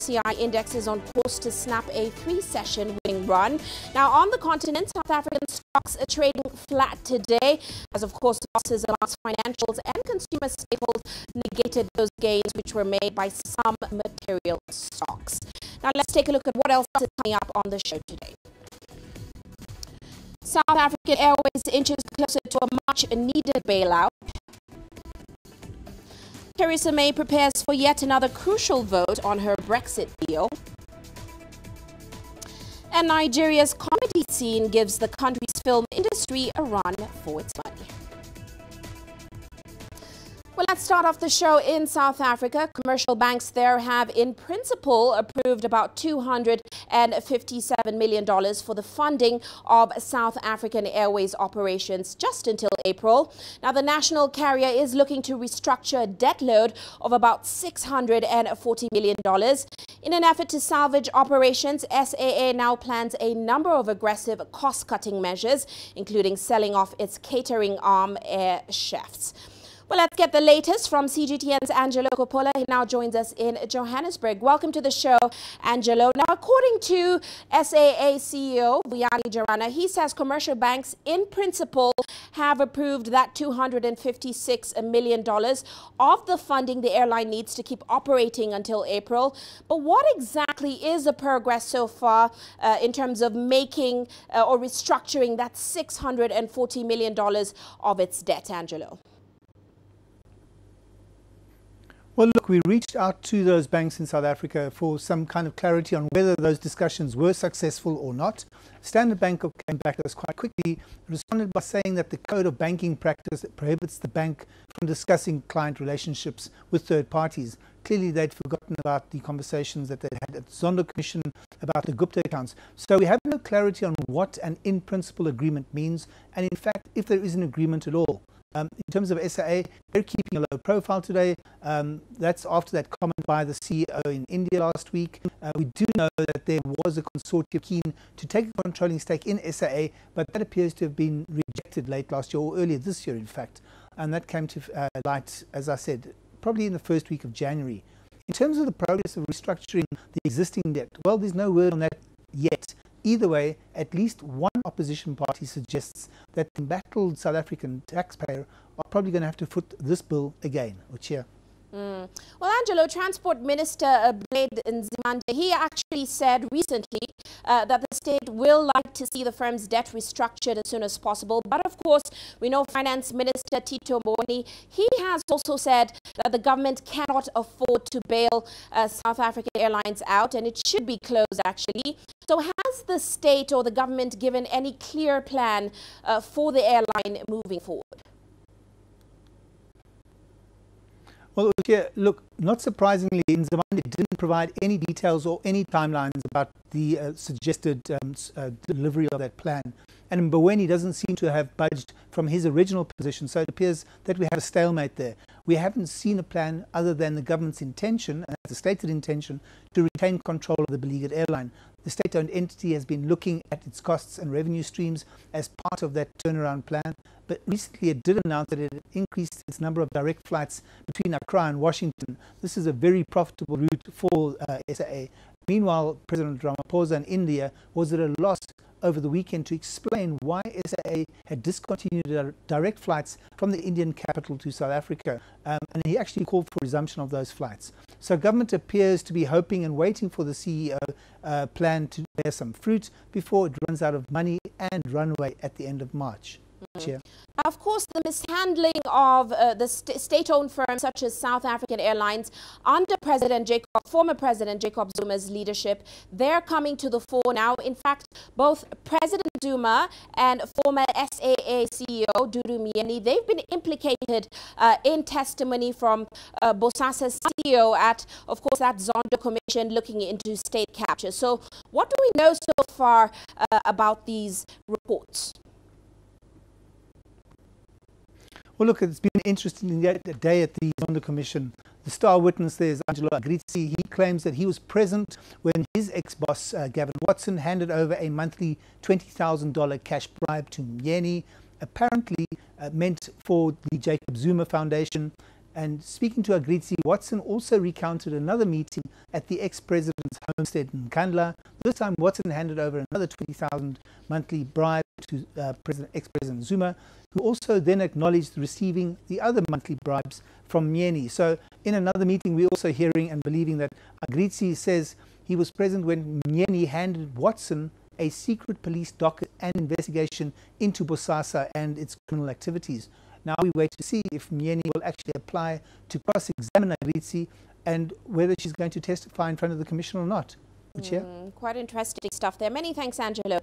MSCI index is on course to snap a three-session winning run. Now, on the continent, South African stocks are trading flat today, as of course losses amongst financials and consumer staples negated those gains which were made by some material stocks. Now, let's take a look at what else is coming up on the show today. South African Airways inches closer to a much-needed bailout. Theresa May prepares for yet another crucial vote on her Brexit deal. And Nigeria's comedy scene gives the country's film industry a run for its money. Well, let's start off the show in South Africa. Commercial banks there have, in principle, approved about $257 million for the funding of South African Airways operations just until April. Now, the national carrier is looking to restructure a debt load of about $640 million. In an effort to salvage operations, SAA now plans a number of aggressive cost-cutting measures, including selling off its catering arm, Air Chefs. Well, let's get the latest from CGTN's Angelo Coppola. He now joins us in Johannesburg. Welcome to the show, Angelo. Now, according to SAA CEO Vuyani Jarana, he says commercial banks, in principle, have approved that $256 million of the funding the airline needs to keep operating until April. But what exactly is the progress so far in terms of making or restructuring that $640 million of its debt, Angelo? Well, look, we reached out to those banks in South Africa for some kind of clarity on whether those discussions were successful or not. Standard Bank came back to us quite quickly, responded by saying that the code of banking practice that prohibits the bank from discussing client relationships with third parties. Clearly, they'd forgotten about the conversations that they had at the Zondo Commission about the Gupta accounts. So we have no clarity on what an in-principle agreement means, and in fact, if there is an agreement at all. In terms of SAA, they're keeping a low profile today. That's after that comment by the CEO in India last week. We do know that there was a consortium keen to take a controlling stake in SAA, but that appears to have been rejected late last year, or earlier this year, in fact. And that came to light, as I said, probably in the first week of January. In terms of the progress of restructuring the existing debt, well, there's no word on that yet. Either way, at least one opposition party suggests that the embattled South African taxpayer are probably going to have to foot this bill again. Uche. Well, Angelo, Transport Minister Blade Nzimande, he actually said recently that the state will like to see the firm's debt restructured as soon as possible. But of course, we know Finance Minister Tito Mboweni, he has also said that the government cannot afford to bail South African Airlines out, and it should be closed actually. So has the state or the government given any clear plan for the airline moving forward? Well, look, not surprisingly, Nzimande didn't provide any details or any timelines about the suggested delivery of that plan. And Mboweni doesn't seem to have budged from his original position, so it appears that we have a stalemate there. We haven't seen a plan other than the government's intention, and the stated intention, to retain control of the beleaguered airline. The state-owned entity has been looking at its costs and revenue streams as part of that turnaround plan, but recently it did announce that it had increased its number of direct flights between Accra and Washington. This is a very profitable route for SAA. Meanwhile, President Ramaphosa in India was at a loss over the weekend to explain why SAA had discontinued direct flights from the Indian capital to South Africa, and he actually called for resumption of those flights. So government appears to be hoping and waiting for the CEO plan to bear some fruit before it runs out of money and runway at the end of March. Of course, the mishandling of the state-owned firms such as South African Airlines under former President Jacob Zuma's leadership, they're coming to the fore now. In fact, both President Zuma and former SAA CEO Dudu Myeni, they've been implicated in testimony from Bosasa's CEO at, of course, that Zondo Commission looking into state capture. So what do we know so far about these reports? Well, look, it's been an interesting day at the Zondo Commission. The star witness there is Angelo Agrizzi. He claims that he was present when his ex-boss, Gavin Watson, handed over a monthly $20,000 cash bribe to Myeni, apparently meant for the Jacob Zuma Foundation. And speaking to Agritzi, Watson also recounted another meeting at the ex-president's homestead in Kandla. This time, Watson handed over another 20,000 monthly bribe to ex-President Zuma, who also then acknowledged receiving the other monthly bribes from Myeni. So in another meeting, we're also hearing and believing that Agritzi says he was present when Myeni handed Watson a secret police docket and investigation into Bosasa and its criminal activities. Now we wait to see if Myeni will actually apply to cross-examine Agritzi and whether she's going to testify in front of the commission or not. Quite interesting stuff there. Many thanks, Angelo,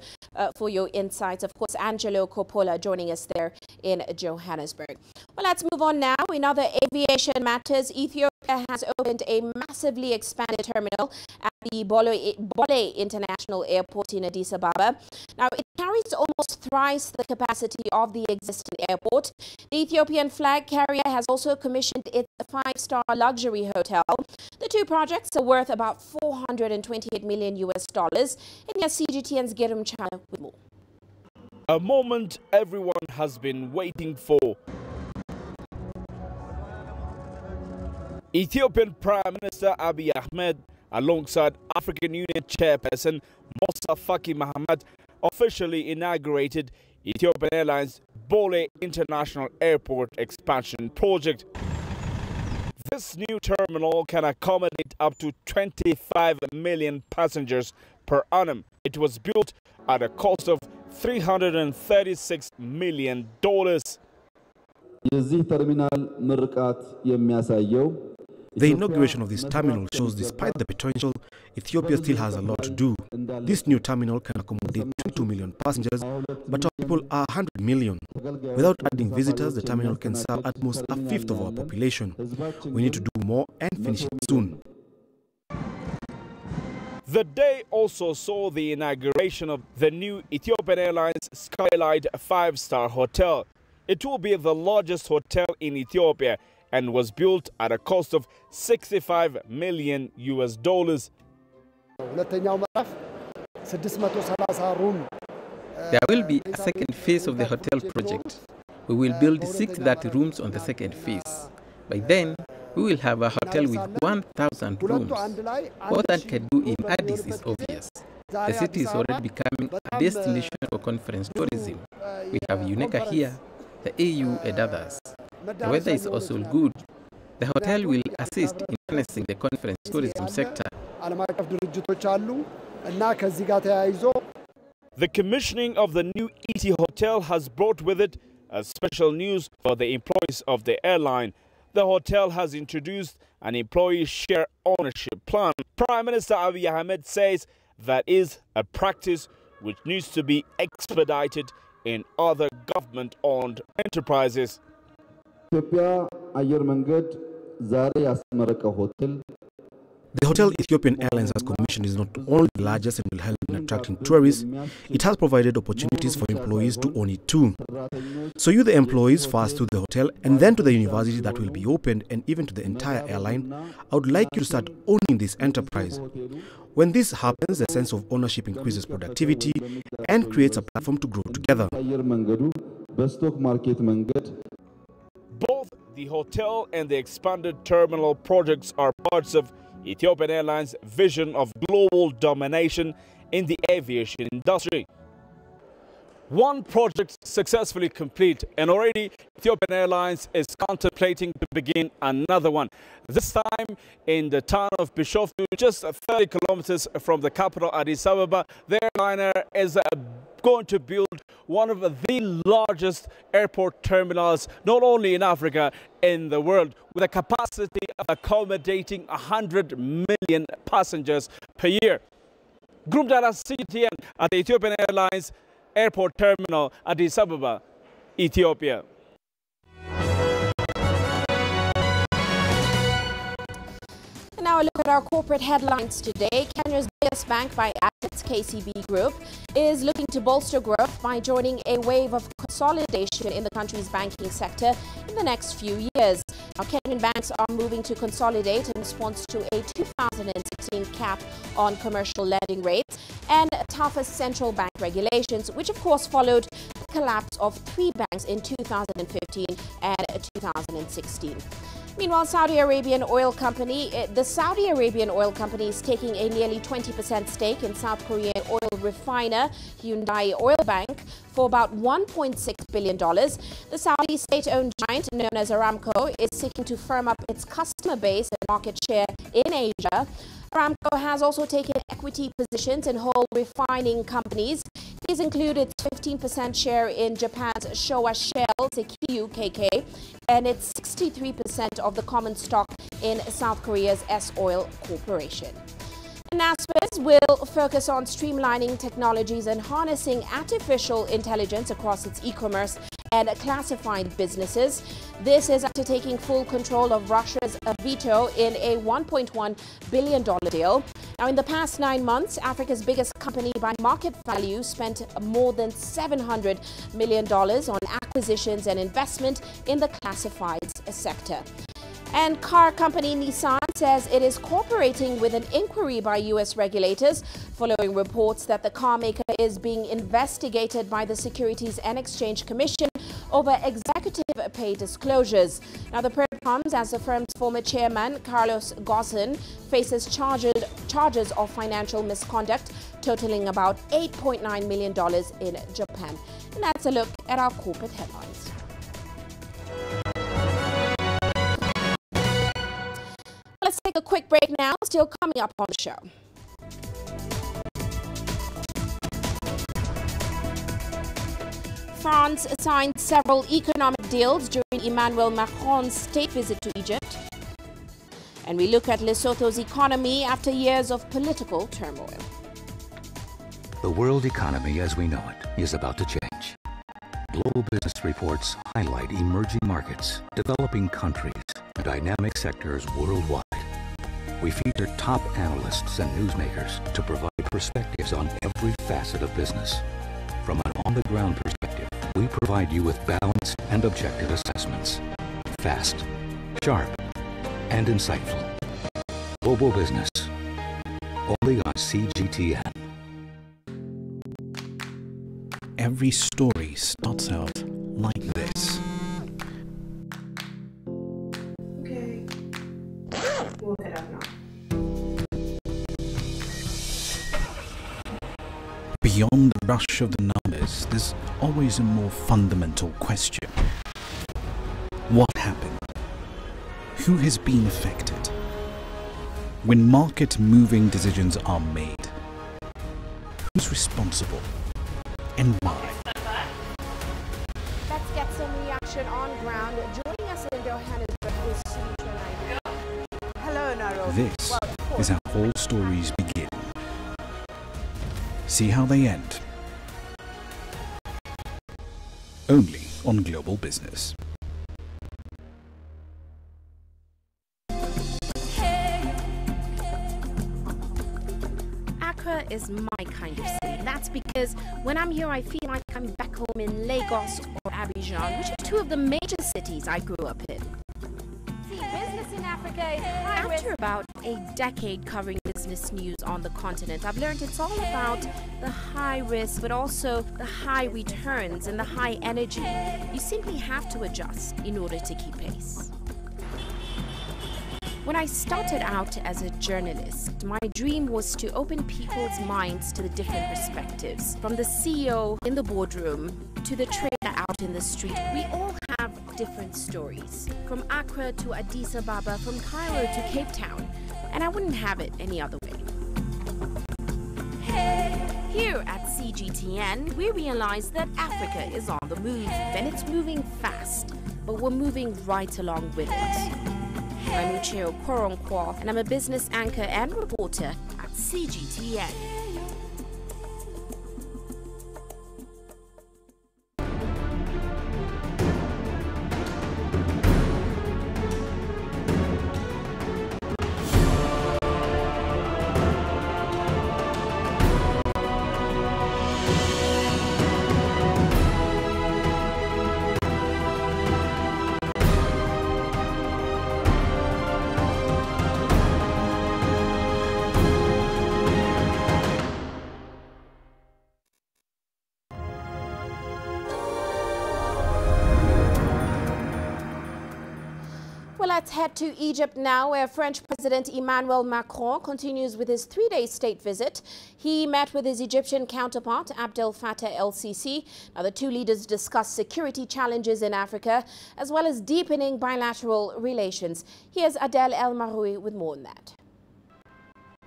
for your insights. Of course, Angelo Coppola joining us there in Johannesburg. Well, let's move on now. In other aviation matters, Ethiopia has opened a massively expanded terminal at the Bole International Airport in Addis Ababa. Now, it carries almost thrice the capacity of the existing airport. The Ethiopian flag carrier has also commissioned its 5-star luxury hotel. The two projects are worth about $428 million US. And yes, CGTN's Gerum Chana with more. A moment everyone has been waiting for. Ethiopian Prime Minister Abiy Ahmed, alongside African Union Chairperson Moussa Faki Mahamat, officially inaugurated Ethiopian Airlines Bole International Airport expansion project. This new terminal can accommodate up to 25 million passengers per annum. It was built at a cost of $336 million. The inauguration of this terminal shows despite the potential, Ethiopia still has a lot to do. This new terminal can accommodate 22 million passengers, but our people are 100 million. Without adding visitors, the terminal can serve at most a fifth of our population. We need to do more and finish it soon. The day also saw the inauguration of the new Ethiopian Airlines Skylight 5-star hotel. It will be the largest hotel in Ethiopia and was built at a cost of $65 million US. There will be a second phase of the hotel project. We will build 630 rooms on the second phase. By then, we will have a hotel with 1,000 rooms. What that can do in Addis is obvious. The city is already becoming a destination for conference tourism. We have UNECA here, the EU and others. The weather is also good. The hotel will assist in harnessing the conference tourism sector. The commissioning of the new ET hotel has brought with it a special news for the employees of the airline. The hotel has introduced an employee share ownership plan. Prime Minister Abiy Ahmed says that is a practice which needs to be expedited in other government-owned enterprises. The hotel Ethiopian Airlines has commissioned is not only the largest and will help in attracting tourists, it has provided opportunities for employees to own it too. So you, the employees, first to the hotel and then to the university that will be opened and even to the entire airline, I would like you to start owning this enterprise. When this happens, the sense of ownership increases productivity and creates a platform to grow together. Both the hotel and the expanded terminal projects are parts of Ethiopian Airlines' vision of global domination in the aviation industry. One project successfully complete, and already Ethiopian Airlines is contemplating to begin another one. This time in the town of Bishoftu, just 30 kilometers from the capital Addis Ababa. The airliner is going to build one of the largest airport terminals, not only in Africa, in the world, with a capacity of accommodating 100 million passengers per year. Group data CGTN at the Ethiopian Airlines Airport Terminal, Addis Ababa, Ethiopia. And now a look at our corporate headlines today. Kenya's biggest bank by assets, KCB Group, is looking to bolster growth by joining a wave of consolidation in the country's banking sector in the next few years. Now, Kenyan banks are moving to consolidate in response to a 2016 cap on commercial lending rates and tougher central bank regulations, which of course followed the collapse of 3 banks in 2015 and 2016. Meanwhile, the Saudi Arabian oil company is taking a nearly 20% stake in South Korean oil refiner Hyundai Oil Bank for about $1.6 billion. The Saudi state-owned giant known as Aramco is seeking to firm up its customer base and market share in Asia. Aramco has also taken equity positions in whole refining companies. These include its 15% share in Japan's Showa Shell Sekyu KK and its 63% of the common stock in South Korea's S-Oil Corporation. Naspers will focus on streamlining technologies and harnessing artificial intelligence across its e-commerce and classified businesses. This is after taking full control of Russia's veto in a $1.1 billion deal. Now, in the past 9 months, Africa's biggest company by market value spent more than $700 million on acquisitions and investment in the classifieds sector. And car company Nissan says it is cooperating with an inquiry by U.S. regulators following reports that the car maker is being investigated by the Securities and Exchange Commission over executive pay disclosures. Now, the probe comes as the firm's former chairman, Carlos Ghosn, faces charges of financial misconduct totaling about $8.9 million in Japan. And that's a look at our corporate headlines. Let's take a quick break now. Still coming up on the show. France signed several economic deals during Emmanuel Macron's state visit to Egypt. And we look at Lesotho's economy after years of political turmoil. The world economy as we know it is about to change. Global business reports highlight emerging markets, developing countries, and dynamic sectors worldwide. We feature top analysts and newsmakers to provide perspectives on every facet of business. From an on-the-ground perspective, we provide you with balanced and objective assessments. Fast, sharp, and insightful. Global Business. Only on CGTN. Every story starts out like this. Okay. We'll head up now. Beyond the rush of the numbers, there's always a more fundamental question. What happened? Who has been affected? When market-moving decisions are made, who's responsible and why? Let's get some reaction on ground. Joining us in Johannesburg is Sutra. Hello, Nairobi. This is how all stories begin. See how they end. Only on Global Business. Accra is my kind of city. That's because when I'm here, I feel like I'm back home in Lagos or Abidjan, which are two of the major cities I grew up in. Business in Africa is high risk. After about a decade covering business news on the continent, I've learned it's all about the high risk, but also the high returns and the high energy. You simply have to adjust in order to keep pace. When I started out as a journalist, my dream was to open people's minds to the different perspectives. From the CEO in the boardroom to the trader out in the street, we all have different stories. From Accra to Addis Ababa, from Cairo to Cape Town. And I wouldn't have it any other way. Here at CGTN, we realize that Africa is on the move, and it's moving fast, but we're moving right along with it. I'm Uche Okoronkwo, and I'm a business anchor and reporter at CGTN. Let's head to Egypt now, where French President Emmanuel Macron continues with his three-day state visit. He met with his Egyptian counterpart, Abdel Fattah el-Sisi. Now, the two leaders discussed security challenges in Africa, as well as deepening bilateral relations. Here's Adel El-Maroui with more on that.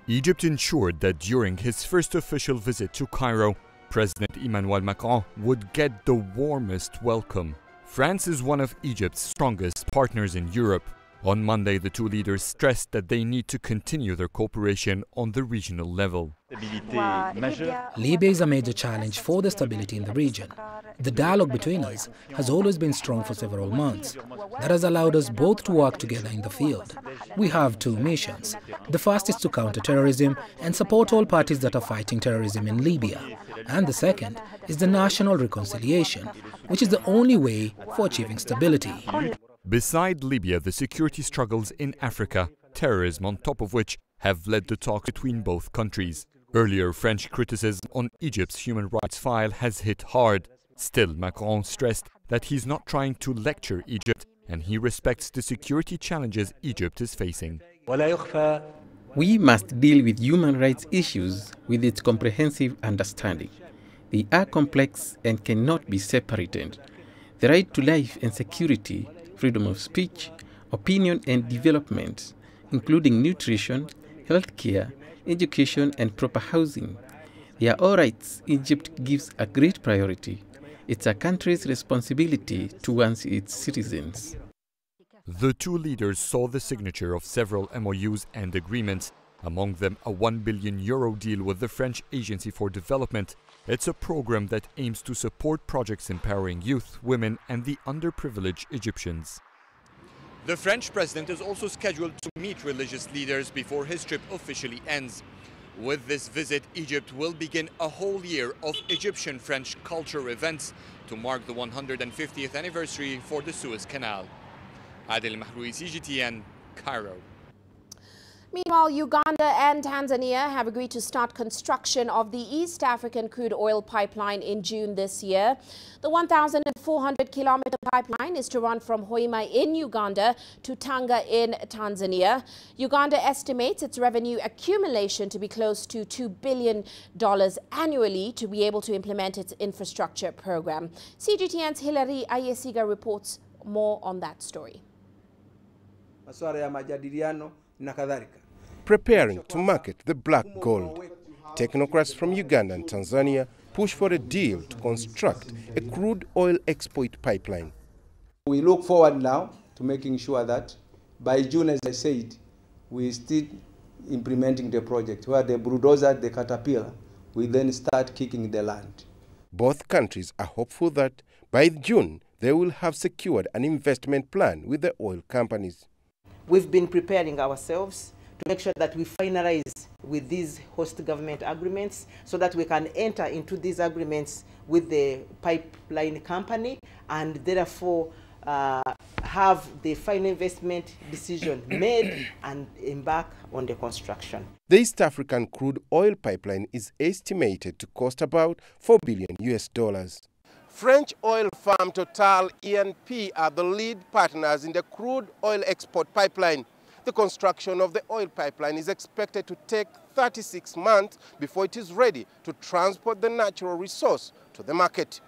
Egypt ensured that during his first official visit to Cairo, President Emmanuel Macron would get the warmest welcome. France is one of Egypt's strongest partners in Europe. On Monday, the two leaders stressed that they need to continue their cooperation on the regional level. Libya is a major challenge for the stability in the region. The dialogue between us has always been strong for several months. That has allowed us both to work together in the field. We have two missions. The first is to counter terrorism and support all parties that are fighting terrorism in Libya. And the second is the national reconciliation, which is the only way for achieving stability. Beside Libya, the security struggles in Africa, terrorism on top of which, have led the talks between both countries. Earlier, French criticism on Egypt's human rights file has hit hard. Still, Macron stressed that he's not trying to lecture Egypt and he respects the security challenges Egypt is facing. We must deal with human rights issues with its comprehensive understanding. They are complex and cannot be separated. The right to life and security, freedom of speech, opinion and development, including nutrition, healthcare, education and proper housing. They are all rights Egypt gives a great priority. It's a country's responsibility towards its citizens. The two leaders saw the signature of several MOUs and agreements, among them a €1 billion deal with the French Agency for Development. It's a program that aims to support projects empowering youth, women and the underprivileged Egyptians. The French president is also scheduled to meet religious leaders before his trip officially ends. With this visit, Egypt will begin a whole year of Egyptian-French culture events to mark the 150th anniversary for the Suez Canal. Adel Mahroui, CGTN, Cairo. Meanwhile, Uganda and Tanzania have agreed to start construction of the East African crude oil pipeline in June this year. The 1,400-kilometer pipeline is to run from Hoima in Uganda to Tanga in Tanzania. Uganda estimates its revenue accumulation to be close to $2 billion annually to be able to implement its infrastructure program. CGTN's Hilary Ayesiga reports more on that story. Preparing to market the black gold, technocrats from Uganda and Tanzania push for a deal to construct a crude oil export pipeline. We look forward now to making sure that by June, as I said, we start implementing the project, where the bulldozer, the caterpillar, we then start kicking the land. Both countries are hopeful that by June, they will have secured an investment plan with the oil companies. We've been preparing ourselves to make sure that we finalize with these host government agreements so that we can enter into these agreements with the pipeline company and therefore have the final investment decision made and embark on the construction. The East African crude oil pipeline is estimated to cost about $4 billion. French oil firm Total E&P are the lead partners in the crude oil export pipeline. The construction of the oil pipeline is expected to take 36 months before it is ready to transport the natural resource to the market.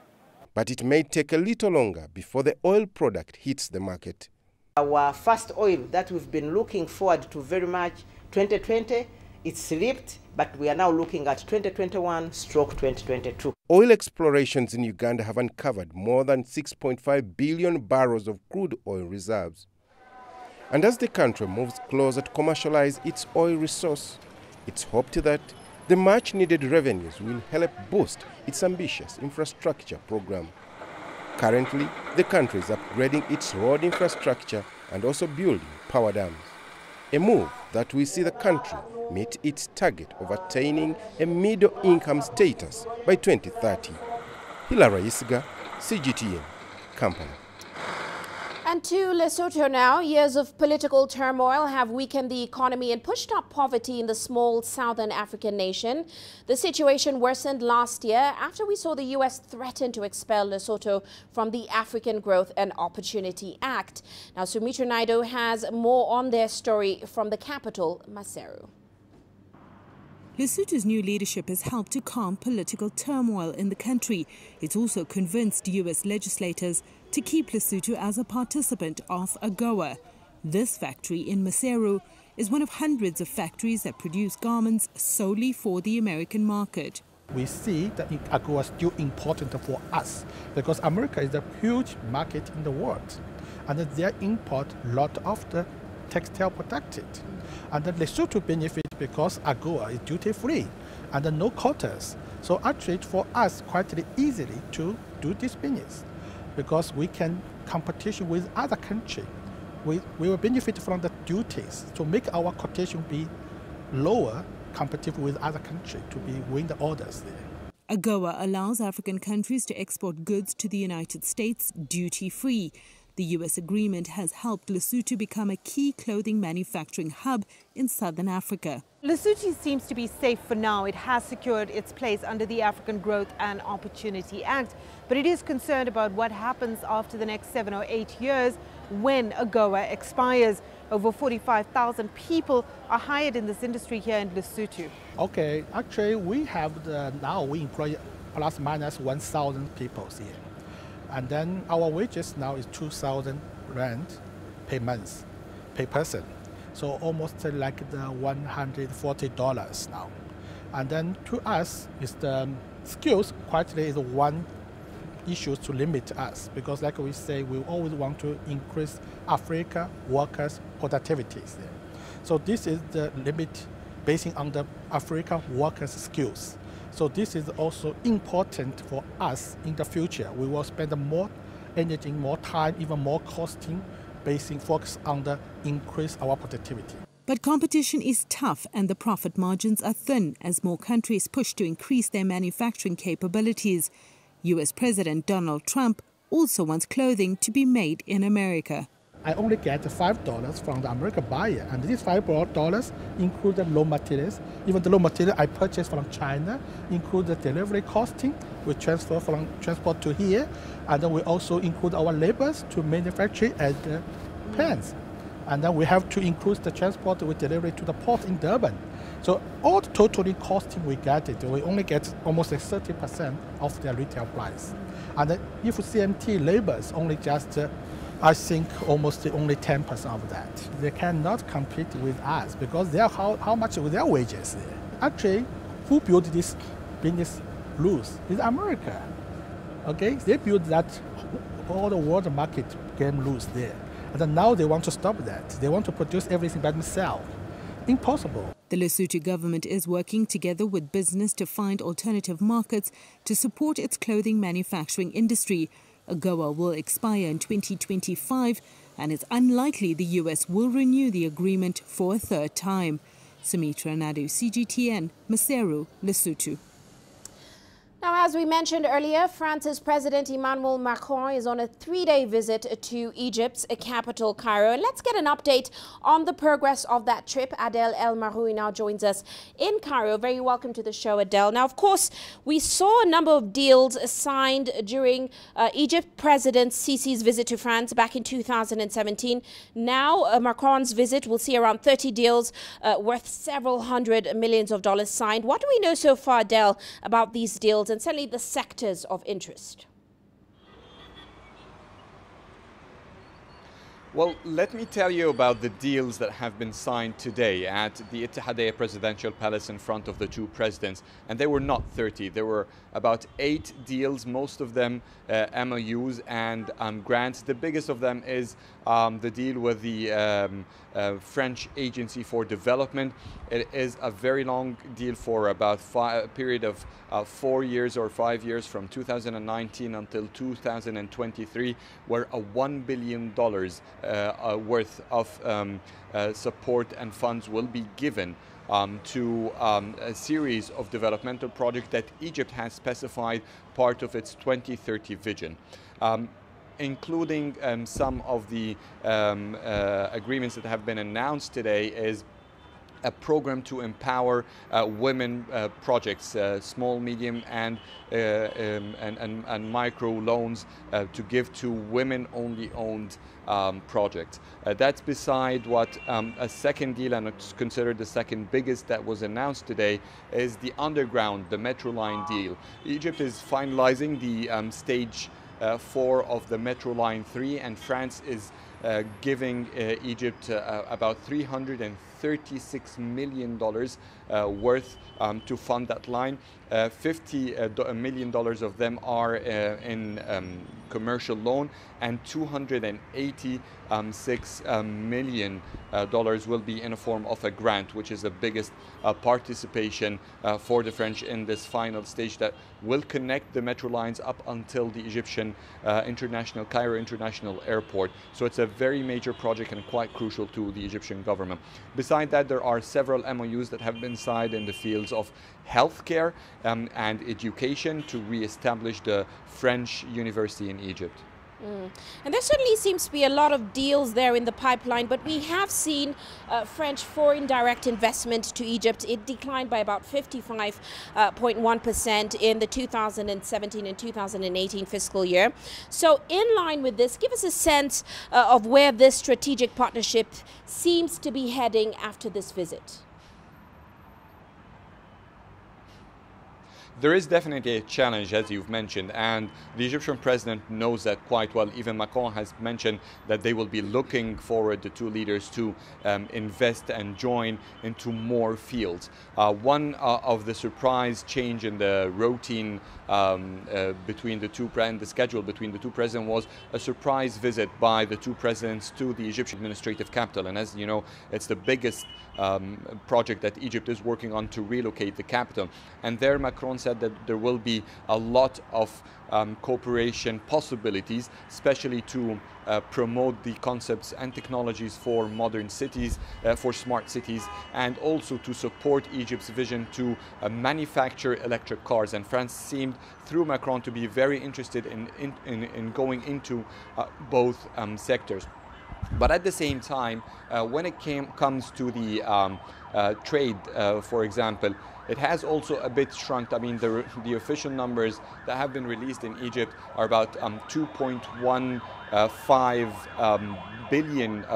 But it may take a little longer before the oil product hits the market. Our first oil that we've been looking forward to very much, 2020, it slipped, but we are now looking at 2021/2022. Oil explorations in Uganda have uncovered more than 6.5 billion barrels of crude oil reserves. And as the country moves closer to commercialize its oil resource, it's hoped that the much-needed revenues will help boost its ambitious infrastructure program. Currently, the country is upgrading its road infrastructure and also building power dams, a move that will see the country meet its target of attaining a middle-income status by 2030. Hilary Ayesiga, CGTN, Kampala. And to Lesotho now. Years of political turmoil have weakened the economy and pushed up poverty in the small southern African nation. The situation worsened last year after we saw the U.S. threaten to expel Lesotho from the African Growth and Opportunity Act. Now, Sumitra Naidu has more on their story from the capital, Maseru. Lesotho's new leadership has helped to calm political turmoil in the country. It's also convinced U.S. legislators to keep Lesotho as a participant of AGOA. This factory in Maseru is one of hundreds of factories that produce garments solely for the American market. We see that AGOA is still important for us because America is a huge market in the world, and they import a lot of the textile protected. And the Lesotho benefit because AGOA is duty-free and no quotas. So actually for us quite easily to do this business because we can competition with other countries. We will benefit from the duties to make our quotation be lower competitive with other countries to win the orders there. AGOA allows African countries to export goods to the United States duty-free. The U.S. agreement has helped Lesotho become a key clothing manufacturing hub in southern Africa. Lesotho seems to be safe for now. It has secured its place under the African Growth and Opportunity Act, but it is concerned about what happens after the next 7 or 8 years when AGOA expires. Over 45,000 people are hired in this industry here in Lesotho. Okay, actually we have now we employ plus minus 1,000 people here. And then our wages now is 2,000 rand per month, per person. So almost like the $140 now. And then to us, is the skills quite is one issue to limit us because like we say, we always want to increase Africa workers' productivities there. So this is the limit based on the Africa workers' skills. So this is also important for us in the future. We will spend more energy, more time, even more costing, basing focus on the increase our productivity. But competition is tough and the profit margins are thin as more countries push to increase their manufacturing capabilities. U.S. President Donald Trump also wants clothing to be made in America. I only get $5 from the American buyer, and these $5 include the raw materials. Even the raw material I purchase from China include the delivery costing. We transfer from transport to here, and then we also include our labors to manufacture at the plants. And then we have to include the transport with delivery to the port in Durban. So all the totally costing we get it, we only get almost 30% of their retail price. And if CMT labors only just I think almost only 10% of that. They cannot compete with us because they are how much with their wages there. Actually, who built this business rules is America. Okay, they built that all the world market game rules there. And then now they want to stop that. They want to produce everything by themselves. Impossible. The Lesotho government is working together with business to find alternative markets to support its clothing manufacturing industry. AGOA will expire in 2025 and it's unlikely the U.S. will renew the agreement for a third time. Sumitra Naidu, CGTN, Maseru, Lesotho. Now, as we mentioned earlier, France's President Emmanuel Macron is on a 3-day visit to Egypt's capital, Cairo. And let's get an update on the progress of that trip. Adel El Maroui now joins us in Cairo. Very welcome to the show, Adel. Now, of course, we saw a number of deals signed during Egypt President Sisi's visit to France back in 2017. Now, Macron's visit will see around 30 deals worth several $100 million signed. What do we know so far, Adel, about these deals and certainly the sectors of interest? Well, let me tell you about the deals that have been signed today at the Ittihadiyya Presidential Palace in front of the two presidents. And they were not 30. There were about 8 deals, most of them MOUs and grants. The biggest of them is the deal with the French Agency for Development. It is a very long deal for about a period of 4 years or 5 years from 2019 until 2023, where a $1 billion worth of support and funds will be given to a series of developmental projects that Egypt has specified part of its 2030 vision. including some of the agreements that have been announced today, is a program to empower women projects, small, medium, and micro loans to give to women-only owned projects. That's beside what a second deal, and it's considered the second biggest that was announced today, is the underground, the Metro Line deal. Egypt is finalizing the stage 4 of the Metro Line 3, and France is giving Egypt about $336 million worth to fund that line. $50 million of them are in commercial loan, and $286 million will be in a form of a grant, which is the biggest participation for the French in this final stage that will connect the metro lines up until the Egyptian Cairo International Airport. So it's a very major project and quite crucial to the Egyptian government. Beside that, there are several MOUs that have been signed in the fields of healthcare and education to re-establish the French university in Egypt. And there certainly seems to be a lot of deals there in the pipeline, but we have seen French foreign direct investment to Egypt. It declined by about 55.1% in the 2017 and 2018 fiscal year. So in line with this, give us a sense of where this strategic partnership seems to be heading after this visit. There is definitely a challenge, as you've mentioned, and the Egyptian president knows that quite well. Even Macron has mentioned that they will be looking forward, the two leaders, to invest and join into more fields. One of the surprise change in the routine between the two the schedule between the two presidents was a surprise visit by the two presidents to the Egyptian administrative capital. And as you know, it's the biggest project that Egypt is working on to relocate the capital. And there Macron said that there will be a lot of cooperation possibilities, especially to promote the concepts and technologies for modern cities, for smart cities, and also to support Egypt's vision to manufacture electric cars. And France seemed, through Macron, to be very interested in going into both sectors. But at the same time, when it comes to the trade, for example, it has also a bit shrunk. I mean, the official numbers that have been released in Egypt are about $2.15 billion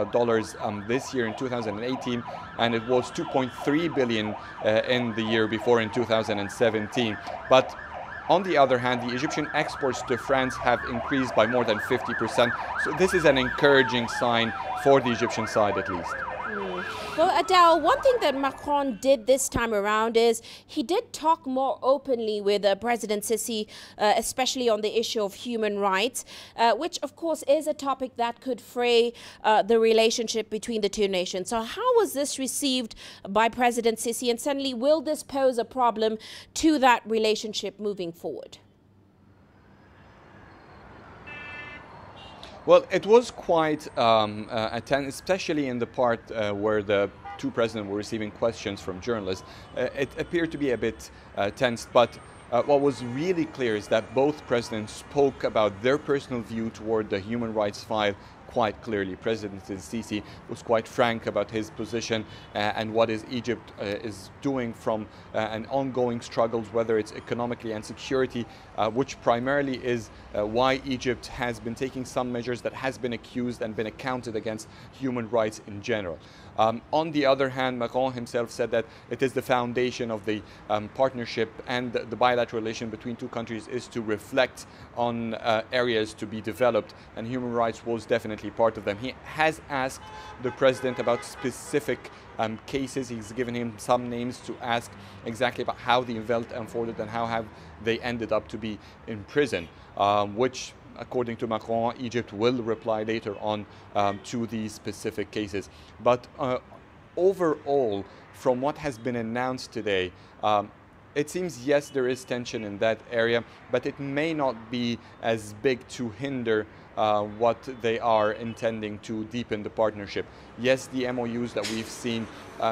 this year in 2018, and it was $2.3 billion in the year before, in 2017. But on the other hand, the Egyptian exports to France have increased by more than 50%. So this is an encouraging sign for the Egyptian side, at least. Well, Adele, one thing that Macron did this time around is he did talk more openly with President Sisi, especially on the issue of human rights, which, of course, is a topic that could fray the relationship between the two nations. So how was this received by President Sisi, and suddenly will this pose a problem to that relationship moving forward? Well, it was quite tense, especially in the part where the two presidents were receiving questions from journalists. It appeared to be a bit tense, but what was really clear is that both presidents spoke about their personal view toward the human rights file quite clearly. President Sisi was quite frank about his position and what Egypt is doing from an ongoing struggles, whether it's economically and security, which primarily is why Egypt has been taking some measures that has been accused and been accounted against human rights in general. On the other hand, Macron himself said that it is the foundation of the partnership, and the bilateral relation between two countries is to reflect on areas to be developed, and human rights was definitely part of them. He has asked the president about specific cases. He's given him some names to ask exactly about how the event unfolded and how have they ended up to be in prison, which, according to Macron, Egypt will reply later on to these specific cases. But overall, from what has been announced today, it seems, yes, there is tension in that area, but it may not be as big to hinder what they are intending to deepen the partnership. Yes, the MOUs that we've seen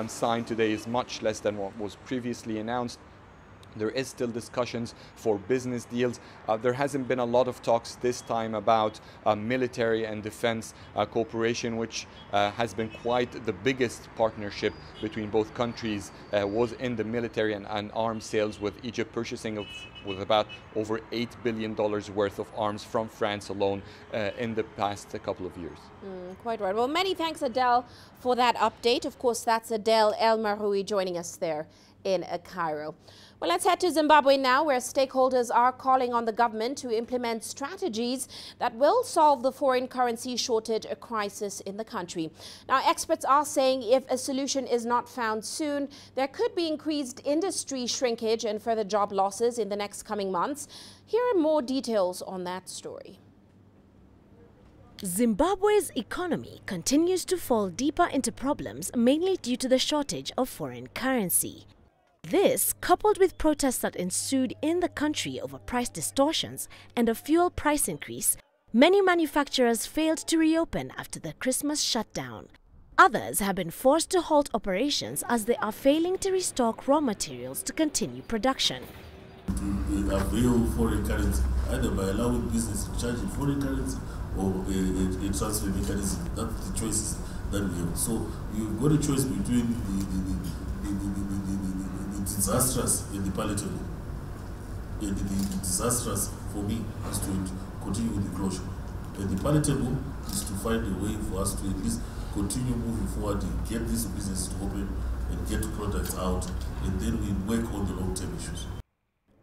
signed today is much less than what was previously announced, There is still discussions for business deals. There hasn't been a lot of talks this time about military and defense cooperation, which has been quite the biggest partnership between both countries, was in the military and arms sales, with Egypt purchasing with about over $8 billion worth of arms from France alone in the past couple of years. Quite right. Well, many thanks, Adele, for that update. Of course, that's Adele El Maroui joining us there in Cairo. Well, let's head to Zimbabwe now, where stakeholders are calling on the government to implement strategies that will solve the foreign currency shortage crisis in the country. Now, experts are saying if a solution is not found soon, there could be increased industry shrinkage and further job losses in the next coming months. Here are more details on that story. Zimbabwe's economy continues to fall deeper into problems, mainly due to the shortage of foreign currency. This, coupled with protests that ensued in the country over price distortions and a fuel price increase, many manufacturers failed to reopen after the Christmas shutdown. Others have been forced to halt operations as they are failing to restock raw materials to continue production. To avail foreign currency, either by allowing business to charge in foreign currency or a transfer mechanism. That's the choices that we have. So you've got a choice between the disastrous and the palatable. And the disastrous for me is to continue with the closure. And the palatable is to find a way for us to at least continue moving forward and get this business to open and get products out, and then we work on the long-term issues.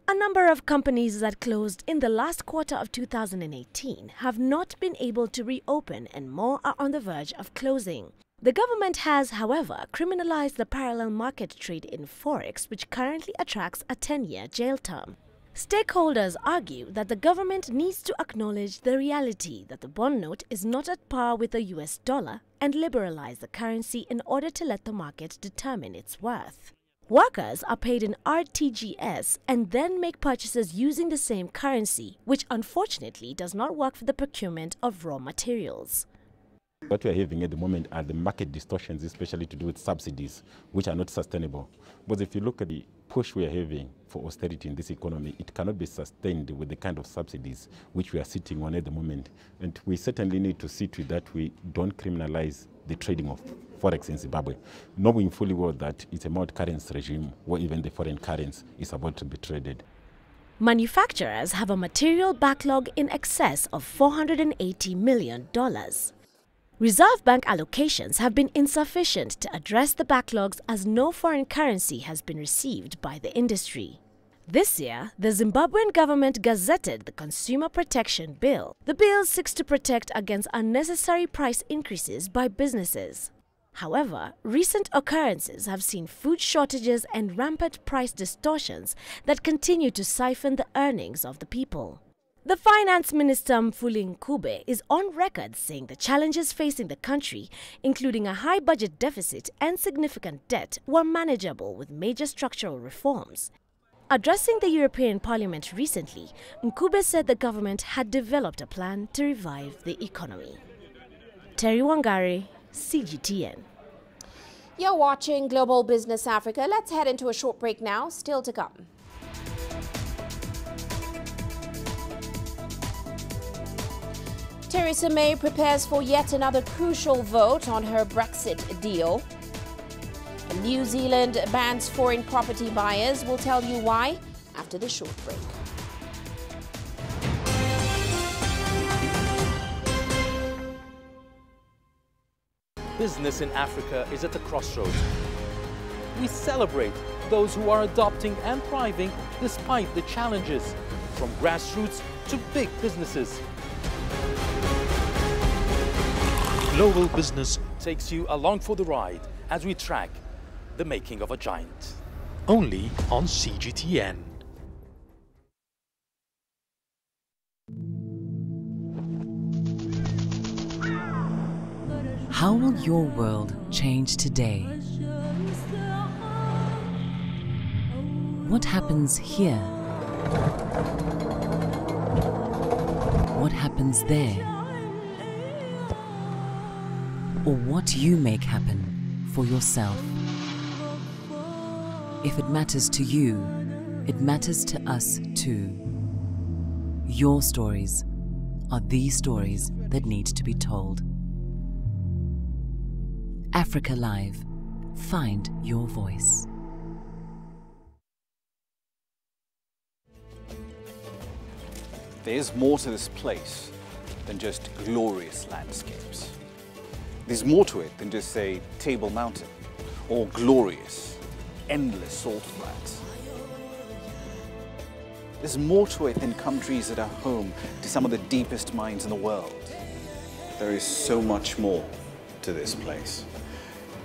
A number of companies that closed in the last quarter of 2018 have not been able to reopen, and more are on the verge of closing. The government has, however, criminalized the parallel market trade in forex, which currently attracts a 10-year jail term. Stakeholders argue that the government needs to acknowledge the reality that the bond note is not at par with the US dollar and liberalize the currency in order to let the market determine its worth. Workers are paid in RTGS and then make purchases using the same currency, which unfortunately does not work for the procurement of raw materials. What we are having at the moment are the market distortions, especially to do with subsidies, which are not sustainable. But if you look at the push we are having for austerity in this economy, it cannot be sustained with the kind of subsidies which we are sitting on at the moment. And we certainly need to see to that we don't criminalize the trading of forex in Zimbabwe, knowing fully well that it's a multi-currency regime where even the foreign currency is about to be traded. Manufacturers have a material backlog in excess of $480 million. Reserve Bank allocations have been insufficient to address the backlogs as no foreign currency has been received by the industry. This year, the Zimbabwean government gazetted the Consumer Protection Bill. The bill seeks to protect against unnecessary price increases by businesses. However, recent occurrences have seen food shortages and rampant price distortions that continue to siphon the earnings of the people. The Finance Minister Mfuli Nkube is on record saying the challenges facing the country, including a high budget deficit and significant debt, were manageable with major structural reforms. Addressing the European Parliament recently, Nkube said the government had developed a plan to revive the economy. Terry Wangari, CGTN. You're watching Global Business Africa. Let's head into a short break now. Still to come. Theresa May prepares for yet another crucial vote on her Brexit deal. New Zealand bans foreign property buyers. We'll tell you why after the short break. Business in Africa is at a crossroads. We celebrate those who are adopting and thriving despite the challenges, from grassroots to big businesses. Global Business takes you along for the ride as we track the making of a giant. Only on CGTN. How will your world change today? What happens here? What happens there? Or what you make happen for yourself? If it matters to you, It matters to us too. Your stories are the stories that need to be told. Africa Live. Find your voice. There's more to this place than just glorious landscapes. There's more to it than just, say, Table Mountain or glorious, endless salt flats. There's more to it than countries that are home to some of the deepest mines in the world. There is so much more to this place,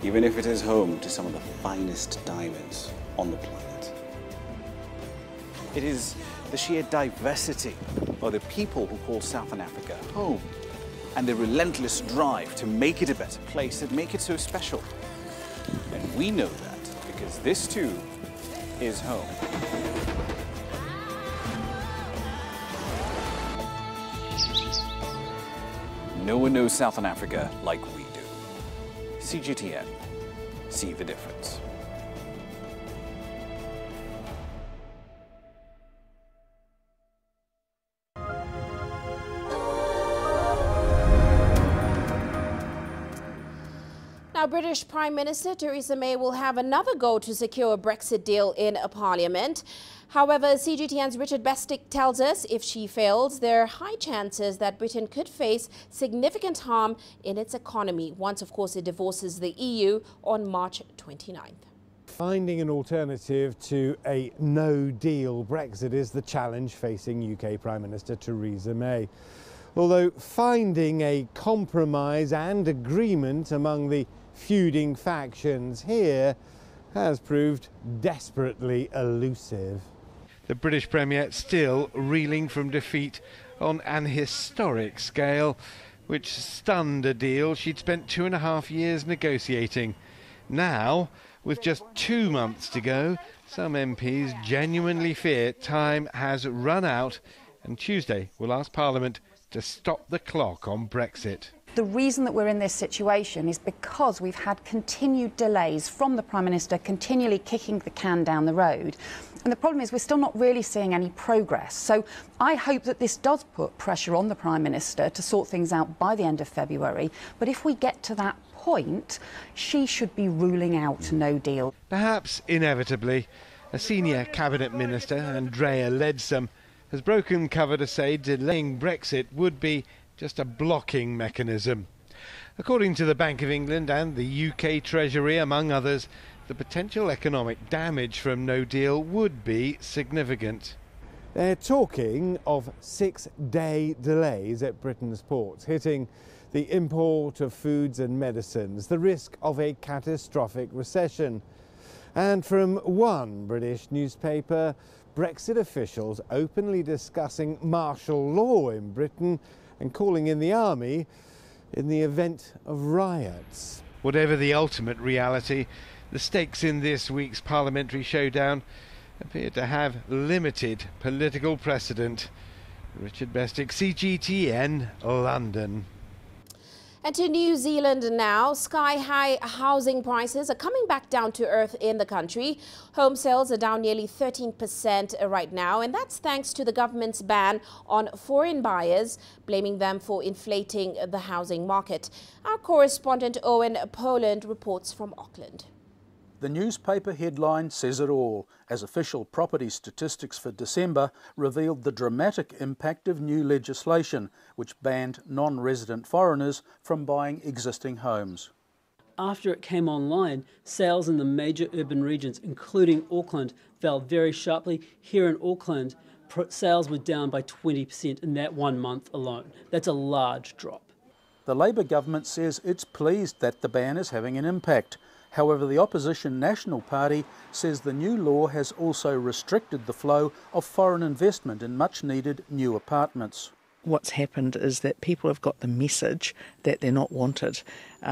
even if it is home to some of the finest diamonds on the planet. It is the sheer diversity of the people who call Southern Africa home, and the relentless drive to make it a better place that make it so special. And we know that because this too is home. No one knows Southern Africa like we do. CGTN. See the difference. Now, British Prime Minister Theresa May will have another go to secure a Brexit deal in a parliament. However, CGTN's Richard Bestick tells us if she fails, there are high chances that Britain could face significant harm in its economy once, of course, it divorces the EU on March 29th. Finding an alternative to a no-deal Brexit is the challenge facing UK Prime Minister Theresa May. Although finding a compromise and agreement among the feuding factions here has proved desperately elusive. The British Premier still reeling from defeat on an historic scale, which stunned a deal she'd spent 2.5 years negotiating. Now, with just 2 months to go, some MPs genuinely fear time has run out, and Tuesday will ask Parliament to stop the clock on Brexit. The reason that we're in this situation is because we've had continued delays from the Prime Minister continually kicking the can down the road. And the problem is we're still not really seeing any progress. So I hope that this does put pressure on the Prime Minister to sort things out by the end of February. But if we get to that point, she should be ruling out no deal. Perhaps inevitably, a senior cabinet minister, Andrea Leadsom, has broken cover to say delaying Brexit would be just a blocking mechanism. According to the Bank of England and the UK Treasury, among others, the potential economic damage from no deal would be significant. They're talking of 6-day delays at Britain's ports, hitting the import of foods and medicines, the risk of a catastrophic recession. And from one British newspaper, Brexit officials openly discussing martial law in Britain and calling in the army in the event of riots. Whatever the ultimate reality, the stakes in this week's parliamentary showdown appear to have limited political precedent. Richard Bestick, CGTN, London. And to New Zealand now, sky-high housing prices are coming back down to earth in the country. Home sales are down nearly 13% right now, and that's thanks to the government's ban on foreign buyers, blaming them for inflating the housing market. Our correspondent Owen Poland reports from Auckland. The newspaper headline says it all, as official property statistics for December revealed the dramatic impact of new legislation, which banned non-resident foreigners from buying existing homes. After it came online, sales in the major urban regions, including Auckland, fell very sharply. Here in Auckland, sales were down by 20% in that 1 month alone. That's a large drop. The Labour government says it's pleased that the ban is having an impact. However, the opposition National Party says the new law has also restricted the flow of foreign investment in much-needed new apartments. What's happened is that people have got the message that they're not wanted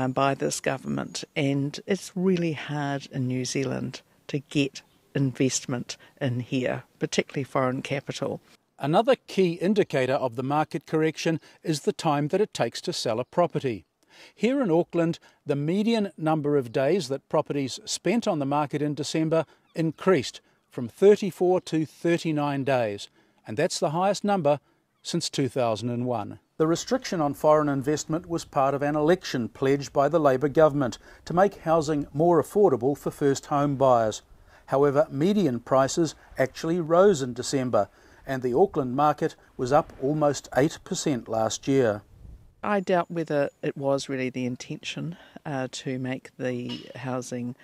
by this government, and it's really hard in New Zealand to get investment in here, particularly foreign capital. Another key indicator of the market correction is the time that it takes to sell a property. Here in Auckland, the median number of days that properties spent on the market in December increased from 34 to 39 days, and that's the highest number since 2001. The restriction on foreign investment was part of an election pledged by the Labor government to make housing more affordable for first home buyers. However, median prices actually rose in December, and the Auckland market was up almost 8% last year. I doubt whether it was really the intention to make the housing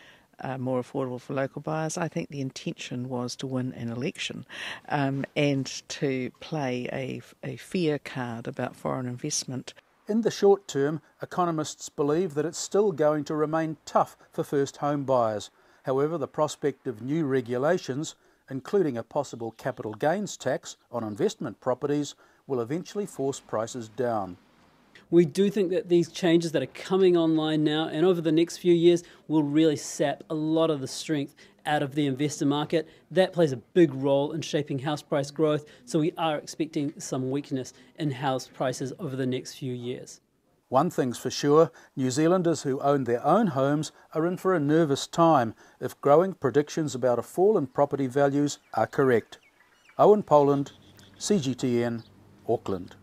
more affordable for local buyers. I think the intention was to win an election and to play a fear card about foreign investment. In the short term, economists believe that it's still going to remain tough for first home buyers. However, the prospect of new regulations, including a possible capital gains tax on investment properties, will eventually force prices down. We do think that these changes that are coming online now and over the next few years will really sap a lot of the strength out of the investor market. That plays a big role in shaping house price growth, so we are expecting some weakness in house prices over the next few years. One thing's for sure, New Zealanders who own their own homes are in for a nervous time if growing predictions about a fall in property values are correct. Owen Poland, CGTN, Auckland.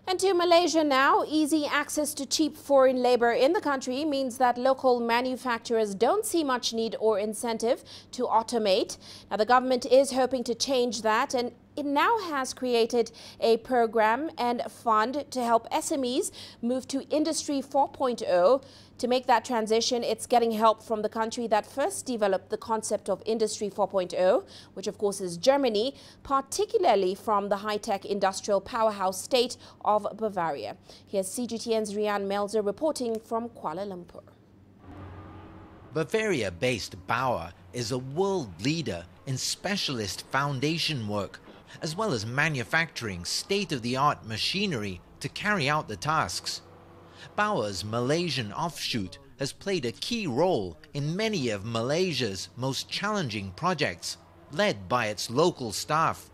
And to Malaysia now, easy access to cheap foreign labour in the country means that local manufacturers don't see much need or incentive to automate. Now, the government is hoping to change that, and it now has created a program and fund to help SMEs move to Industry 4.0. To make that transition, it's getting help from the country that first developed the concept of Industry 4.0, which of course is Germany, particularly from the high-tech industrial powerhouse state of Bavaria. Here's CGTN's Rian Melzer reporting from Kuala Lumpur. Bavaria-based Bauer is a world leader in specialist foundation work, as well as manufacturing state-of-the-art machinery to carry out the tasks. Bauer's Malaysian offshoot has played a key role in many of Malaysia's most challenging projects, led by its local staff.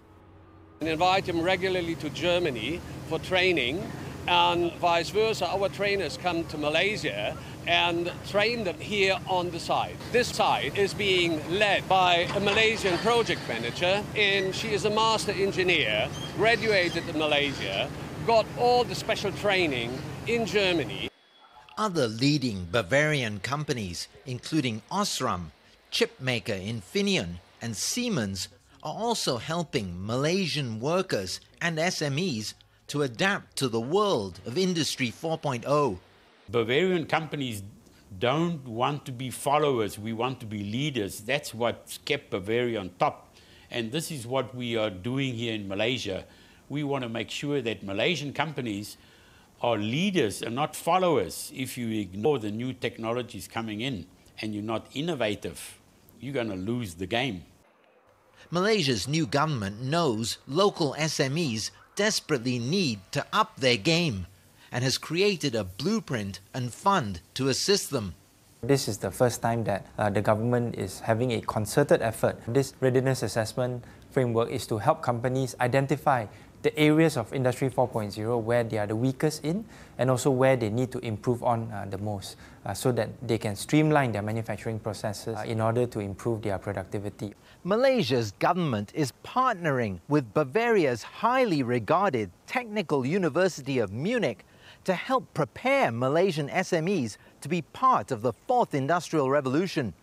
We invite them regularly to Germany for training, and vice versa. Our trainers come to Malaysia and train them here on the site. This site is being led by a Malaysian project manager, and she is a master engineer, graduated in Malaysia, got all the special training in Germany. Other leading Bavarian companies, including Osram, chipmaker Infineon, and Siemens, are also helping Malaysian workers and SMEs to adapt to the world of Industry 4.0. Bavarian companies don't want to be followers, we want to be leaders. That's what's kept Bavaria on top. And this is what we are doing here in Malaysia. We want to make sure that Malaysian companies are leaders and not followers. If you ignore the new technologies coming in and you're not innovative, you're going to lose the game. Malaysia's new government knows local SMEs desperately need to up their game and has created a blueprint and fund to assist them. This is the first time that the government is having a concerted effort. This readiness assessment framework is to help companies identify the areas of Industry 4.0 where they are the weakest in, and also where they need to improve on the most, so that they can streamline their manufacturing processes in order to improve their productivity. Malaysia's government is partnering with Bavaria's highly regarded Technical University of Munich to help prepare Malaysian SMEs to be part of the fourth industrial revolution.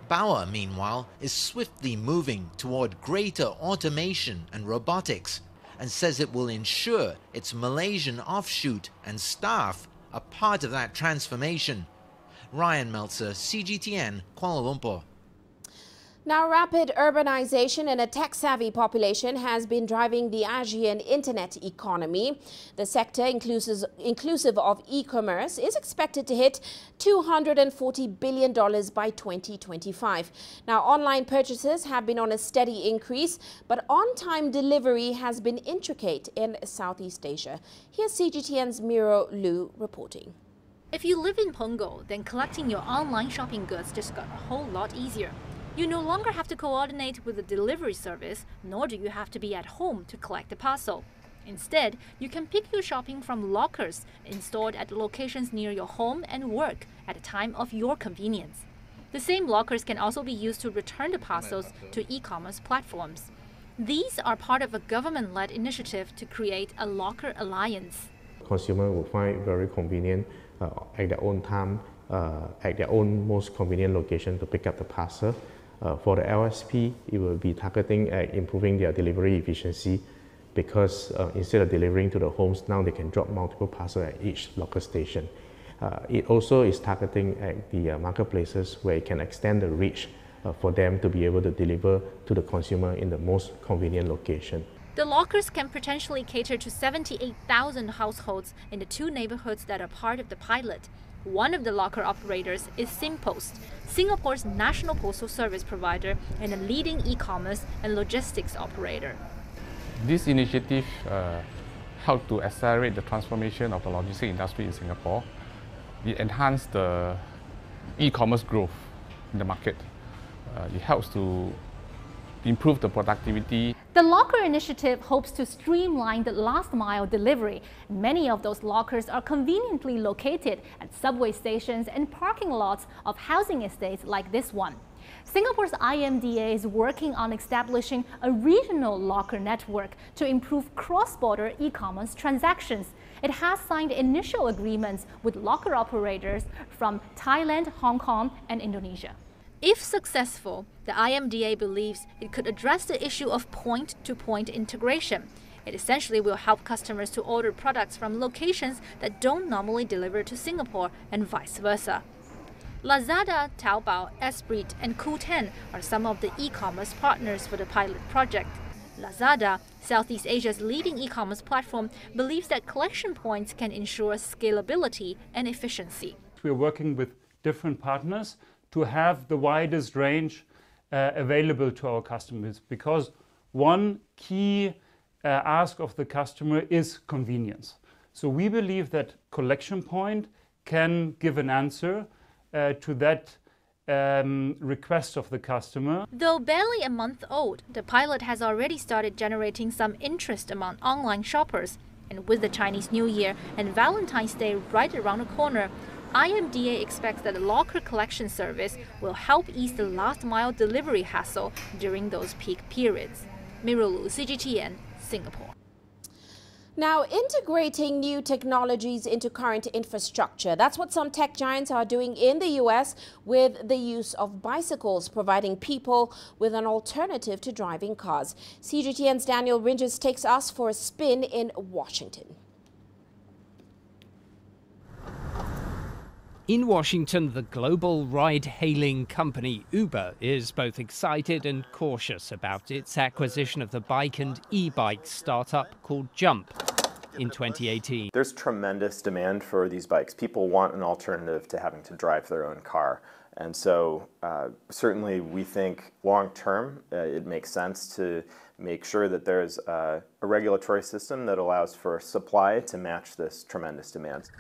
Bauer, meanwhile, is swiftly moving toward greater automation and robotics, and says it will ensure its Malaysian offshoot and staff are part of that transformation. Ryan Meltzer, CGTN, Kuala Lumpur. Now, rapid urbanization and a tech-savvy population has been driving the Asian internet economy. The sector, inclusive of e-commerce, is expected to hit $240 billion by 2025. Now, online purchases have been on a steady increase, but on-time delivery has been intricate in Southeast Asia. Here's CGTN's Miro Liu reporting. If you live in Punggol, then collecting your online shopping goods just got a whole lot easier. You no longer have to coordinate with the delivery service, nor do you have to be at home to collect the parcel. Instead, you can pick your shopping from lockers installed at locations near your home and work at a time of your convenience. The same lockers can also be used to return the parcels to e-commerce platforms. These are part of a government-led initiative to create a locker alliance. Consumers will find it very convenient at their own time, at their own most convenient location to pick up the parcel. For the LSP, it will be targeting at improving their delivery efficiency because instead of delivering to the homes, now they can drop multiple parcels at each locker station. It also is targeting at the marketplaces where it can extend the reach for them to be able to deliver to the consumer in the most convenient location. The lockers can potentially cater to 78,000 households in the 2 neighborhoods that are part of the pilot. One of the locker operators is SingPost, Singapore's national postal service provider and a leading e-commerce and logistics operator. This initiative helped to accelerate the transformation of the logistics industry in Singapore. It enhanced the e-commerce growth in the market. It helps to improve the productivity. The locker initiative hopes to streamline the last-mile delivery. Many of those lockers are conveniently located at subway stations and parking lots of housing estates like this one. Singapore's IMDA is working on establishing a regional locker network to improve cross-border e-commerce transactions. It has signed initial agreements with locker operators from Thailand, Hong Kong, and Indonesia. If successful, the IMDA believes it could address the issue of point-to-point integration. It essentially will help customers to order products from locations that don't normally deliver to Singapore and vice versa. Lazada, Taobao, Esprit, and Qoo10 are some of the e-commerce partners for the pilot project. Lazada, Southeast Asia's leading e-commerce platform, believes that collection points can ensure scalability and efficiency. We're working with different partners to have the widest range available to our customers, because one key ask of the customer is convenience. So we believe that collection point can give an answer to that request of the customer. Though barely a month old, the pilot has already started generating some interest among online shoppers. And with the Chinese New Year and Valentine's Day right around the corner, IMDA expects that the locker collection service will help ease the last-mile delivery hassle during those peak periods. Mirulu, CGTN, Singapore. Now, integrating new technologies into current infrastructure. That's what some tech giants are doing in the US with the use of bicycles, providing people with an alternative to driving cars. CGTN's Daniel Ringes takes us for a spin in Washington. In Washington, the global ride-hailing company Uber is both excited and cautious about its acquisition of the bike and e-bike startup called Jump in 2018. There's tremendous demand for these bikes. People want an alternative to having to drive their own car. And so certainly we think long-term it makes sense to make sure that there's a regulatory system that allows for supply to match this tremendous demand.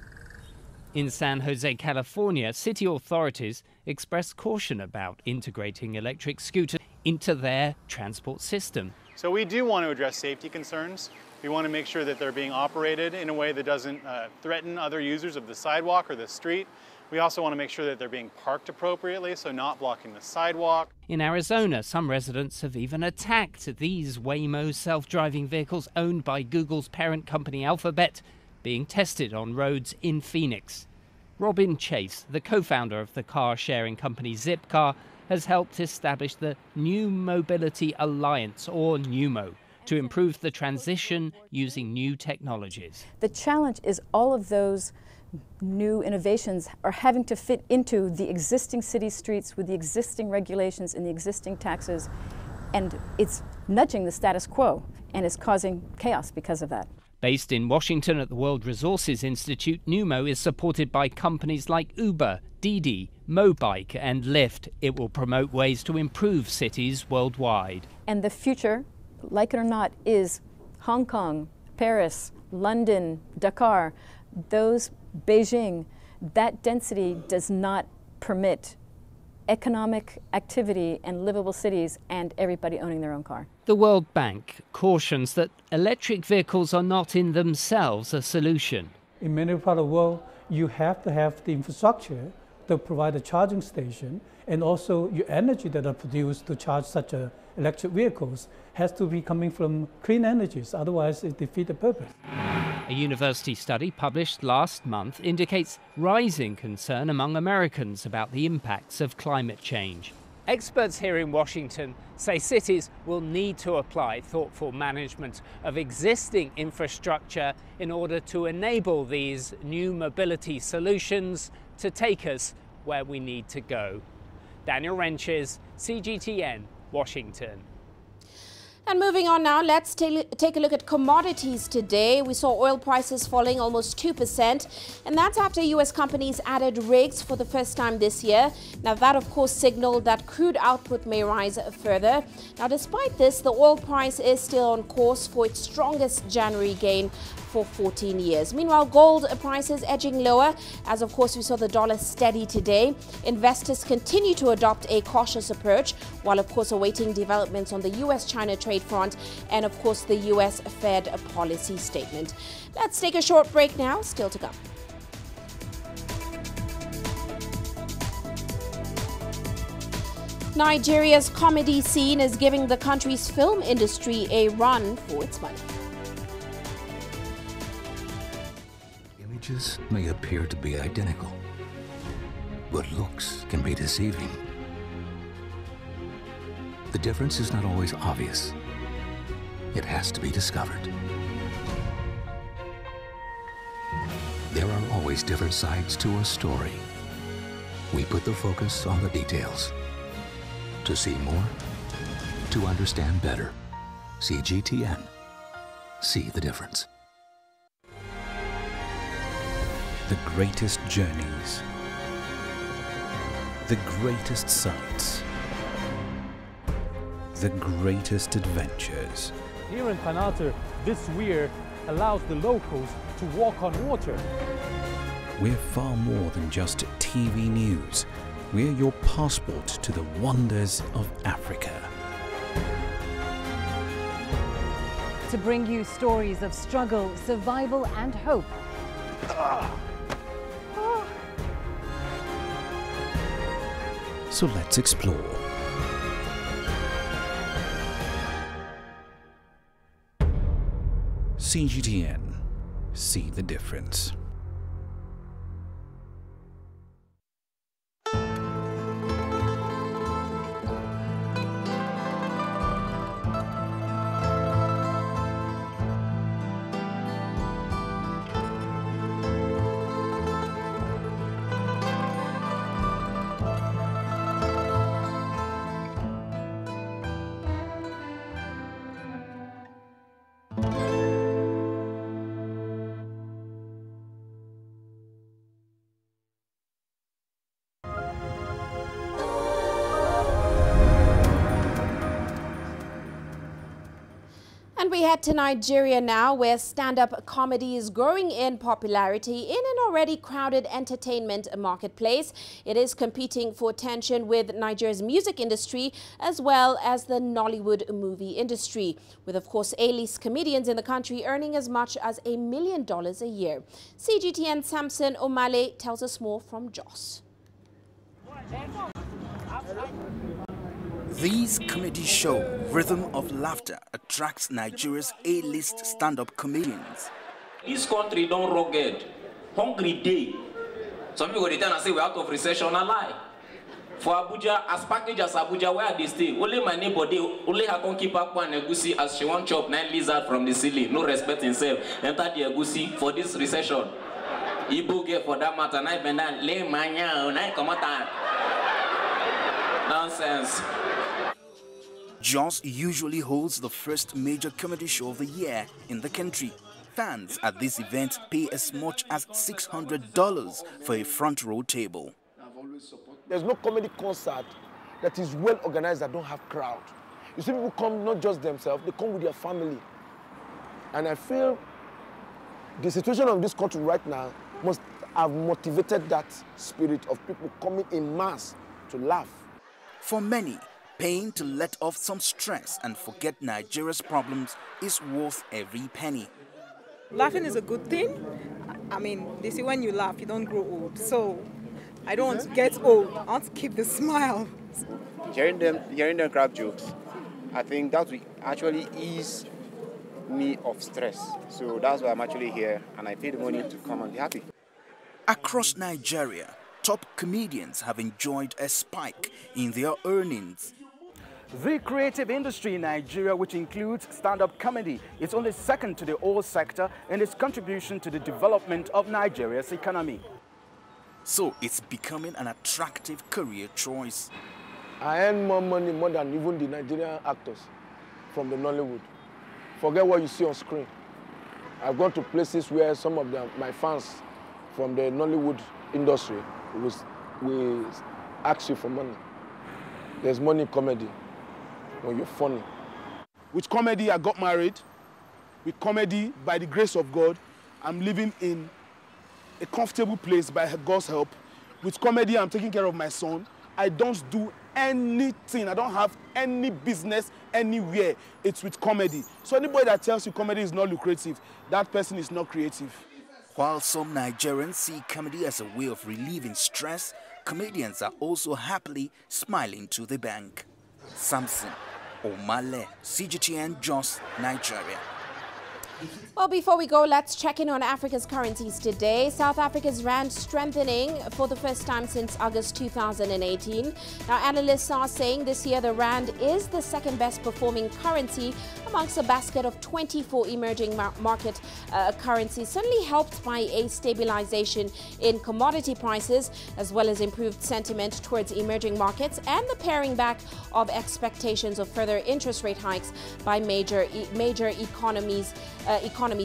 In San Jose, California, city authorities expressed caution about integrating electric scooters into their transport system. So we do want to address safety concerns. We want to make sure that they're being operated in a way that doesn't threaten other users of the sidewalk or the street. We also want to make sure that they're being parked appropriately, so not blocking the sidewalk. In Arizona, some residents have even attacked these Waymo self-driving vehicles owned by Google's parent company Alphabet, being tested on roads in Phoenix. Robin Chase, the co-founder of the car-sharing company Zipcar, has helped establish the New Mobility Alliance, or NUMO, to improve the transition using new technologies. The challenge is all of those new innovations are having to fit into the existing city streets with the existing regulations and the existing taxes, and it's nudging the status quo and is causing chaos because of that. Based in Washington at the World Resources Institute, NUMO is supported by companies like Uber, Didi, Mobike and Lyft. It will promote ways to improve cities worldwide. And the future, like it or not, is Hong Kong, Paris, London, Dakar, Beijing. That density does not permit economic activity and livable cities and everybody owning their own car. The World Bank cautions that electric vehicles are not in themselves a solution. In many parts of the world, you have to have the infrastructure to provide a charging station and also your energy that are produced to charge such electric vehicles has to be coming from clean energies, otherwise it defeats the purpose. A university study published last month indicates rising concern among Americans about the impacts of climate change. Experts here in Washington say cities will need to apply thoughtful management of existing infrastructure in order to enable these new mobility solutions to take us where we need to go. Daniel Wrenches, CGTN, Washington. And moving on now, let's take a look at commodities today. We saw oil prices falling almost 2%, and that's after U.S. companies added rigs for the first time this year. Now, that, of course, signaled that crude output may rise further. Now, despite this, the oil price is still on course for its strongest January gain for 14 years. Meanwhile, gold prices edging lower as, of course, we saw the dollar steady today. Investors continue to adopt a cautious approach while, of course, awaiting developments on the U.S.-China trade front and, of course, the U.S. Fed policy statement. Let's take a short break now. Still to come. Nigeria's comedy scene is giving the country's film industry a run for its money. Images may appear to be identical, but looks can be deceiving. The difference is not always obvious. It has to be discovered. There are always different sides to a story. We put the focus on the details. To see more, to understand better. CGTN. See the difference. The greatest journeys, the greatest sights, the greatest adventures. Here in Panata, this weir allows the locals to walk on water. We're far more than just TV news. We're your passport to the wonders of Africa. To bring you stories of struggle, survival and hope. So let's explore. CGTN. See the difference. And we head to Nigeria now, where stand-up comedy is growing in popularity in an already crowded entertainment marketplace. It is competing for attention with Nigeria's music industry as well as the Nollywood movie industry, with, of course, A-list comedians in the country earning as much as $1 million a year. CGTN Samson Omale tells us more from Jos. This comedy show, Rhythm of Laughter, attracts Nigeria's A-list stand-up comedians. This country don't rugged, hungry day. Some people go down and say we're out of recession, I lie. For Abuja, as package as Abuja, where they stay, only my neighbor, they only have to keep up one egusi as she won't chop 9 lizards from the ceiling. No respect himself. Enter the egusi for this recession. Igbo get for that matter, I bend down, lay mania, I come out. Nonsense. Jos usually holds the first major comedy show of the year in the country. Fans at this event pay as much as $600 for a front row table. There's no comedy concert that is well organized that don't have crowd. You see, people come not just themselves, they come with their family. And I feel the situation of this country right now must have motivated that spirit of people coming in mass to laugh. For many, paying to let off some stress and forget Nigeria's problems is worth every penny. Laughing is a good thing. I mean, they say when you laugh, you don't grow old. So I don't want to get old. I want to keep the smile. Hearing them crack jokes, I think that will actually ease me of stress. So that's why I'm actually here, and I pay the money to come and be happy. Across Nigeria, top comedians have enjoyed a spike in their earnings. The creative industry in Nigeria, which includes stand-up comedy, is only second to the oil sector in its contribution to the development of Nigeria's economy. So it's becoming an attractive career choice. I earn more money more than even the Nigerian actors from the Nollywood. Forget what you see on screen. I've gone to places where some of my fans from the Nollywood industry will ask you for money. There's money in comedy when you're funny. With comedy, I got married. With comedy, by the grace of God, I'm living in a comfortable place by God's help. With comedy, I'm taking care of my son. I don't do anything. I don't have any business anywhere. It's with comedy. So anybody that tells you comedy is not lucrative, that person is not creative. While some Nigerians see comedy as a way of relieving stress, comedians are also happily smiling to the bank. Samson Omale, CGTN, Jos, Nigeria. Well, before we go, let's check in on Africa's currencies today. South Africa's rand strengthening for the first time since August 2018. Now, analysts are saying this year the rand is the second best performing currency amongst a basket of 24 emerging market currencies, certainly helped by a stabilization in commodity prices, as well as improved sentiment towards emerging markets and the paring back of expectations of further interest rate hikes by major economy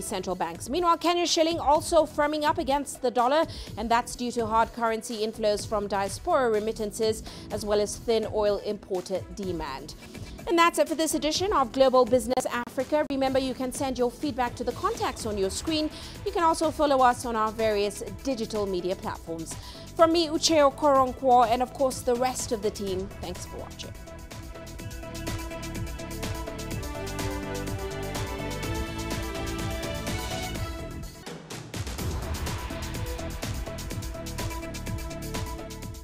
central banks. Meanwhile, Kenya's shilling also firming up against the dollar, and that's due to hard currency inflows from diaspora remittances as well as thin oil importer demand. And that's it for this edition of Global Business Africa. Remember, you can send your feedback to the contacts on your screen. You can also follow us on our various digital media platforms. From me, Uche Okoronkwo, and of course the rest of the team, thanks for watching.